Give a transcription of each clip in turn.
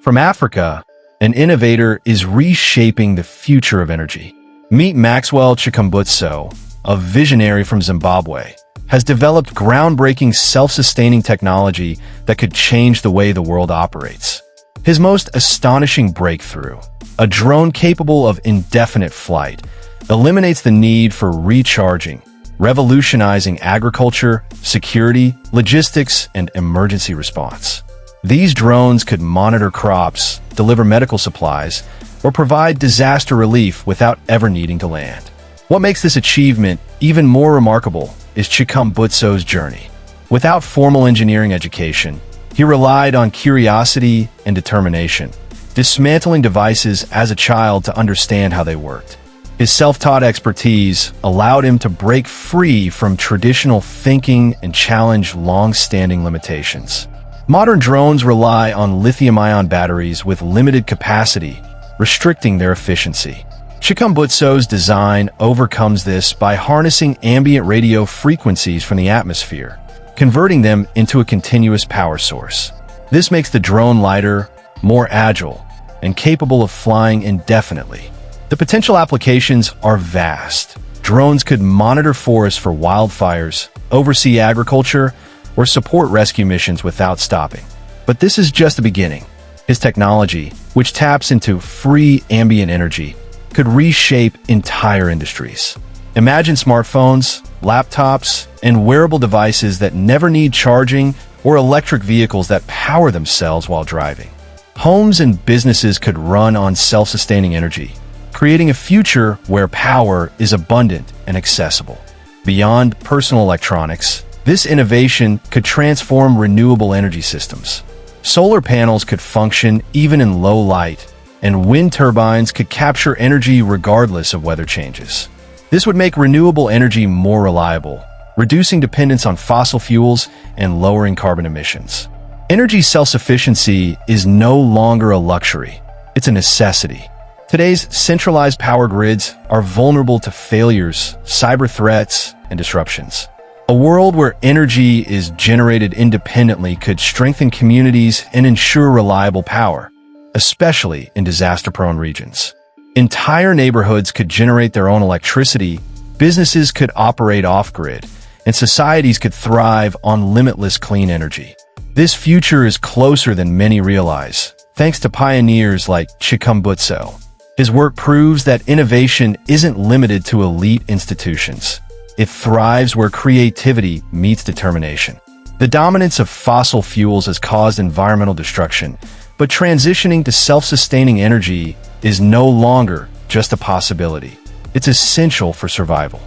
From Africa, an innovator is reshaping the future of energy. Meek Maxwell Chikumbutso, a visionary from Zimbabwe, has developed groundbreaking self-sustaining technology that could change the way the world operates. His most astonishing breakthrough, a drone capable of indefinite flight, eliminates the need for recharging, revolutionizing agriculture, security, logistics, and emergency response. These drones could monitor crops, deliver medical supplies, or provide disaster relief without ever needing to land. What makes this achievement even more remarkable is Chikumbutso's journey. Without formal engineering education, he relied on curiosity and determination, dismantling devices as a child to understand how they worked. His self-taught expertise allowed him to break free from traditional thinking and challenge long-standing limitations. Modern drones rely on lithium-ion batteries with limited capacity, restricting their efficiency. Chikumbutso's design overcomes this by harnessing ambient radio frequencies from the atmosphere, converting them into a continuous power source. This makes the drone lighter, more agile, and capable of flying indefinitely. The potential applications are vast. Drones could monitor forests for wildfires, oversee agriculture, or support rescue missions without stopping. But this is just the beginning. His technology, which taps into free ambient energy, could reshape entire industries. Imagine smartphones, laptops, and wearable devices that never need charging, or electric vehicles that power themselves while driving. Homes and businesses could run on self-sustaining energy, creating a future where power is abundant and accessible. Beyond personal electronics, this innovation could transform renewable energy systems. Solar panels could function even in low light, and wind turbines could capture energy regardless of weather changes. This would make renewable energy more reliable, reducing dependence on fossil fuels and lowering carbon emissions. Energy self-sufficiency is no longer a luxury, it's a necessity. Today's centralized power grids are vulnerable to failures, cyber threats, and disruptions. A world where energy is generated independently could strengthen communities and ensure reliable power, especially in disaster-prone regions. Entire neighborhoods could generate their own electricity, businesses could operate off-grid, and societies could thrive on limitless clean energy. This future is closer than many realize, thanks to pioneers like Chikumbutso. His work proves that innovation isn't limited to elite institutions. It thrives where creativity meets determination. The dominance of fossil fuels has caused environmental destruction, but transitioning to self-sustaining energy is no longer just a possibility. It's essential for survival.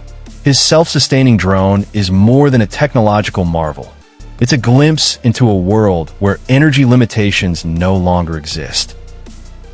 His self-sustaining drone is more than a technological marvel. It's a glimpse into a world where energy limitations no longer exist.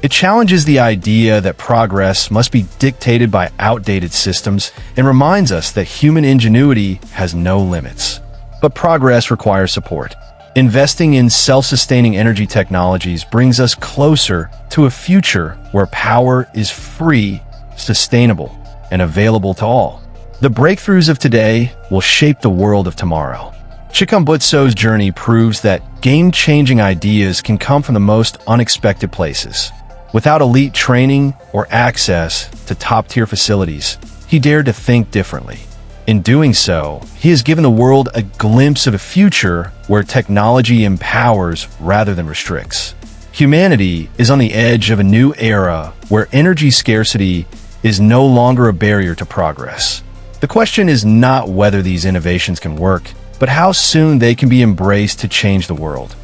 It challenges the idea that progress must be dictated by outdated systems and reminds us that human ingenuity has no limits. But progress requires support. Investing in self-sustaining energy technologies brings us closer to a future where power is free, sustainable, and available to all. The breakthroughs of today will shape the world of tomorrow. Chikumbutso's journey proves that game-changing ideas can come from the most unexpected places. Without elite training or access to top-tier facilities, he dared to think differently. In doing so, he has given the world a glimpse of a future where technology empowers rather than restricts. Humanity is on the edge of a new era where energy scarcity is no longer a barrier to progress. The question is not whether these innovations can work, but how soon they can be embraced to change the world.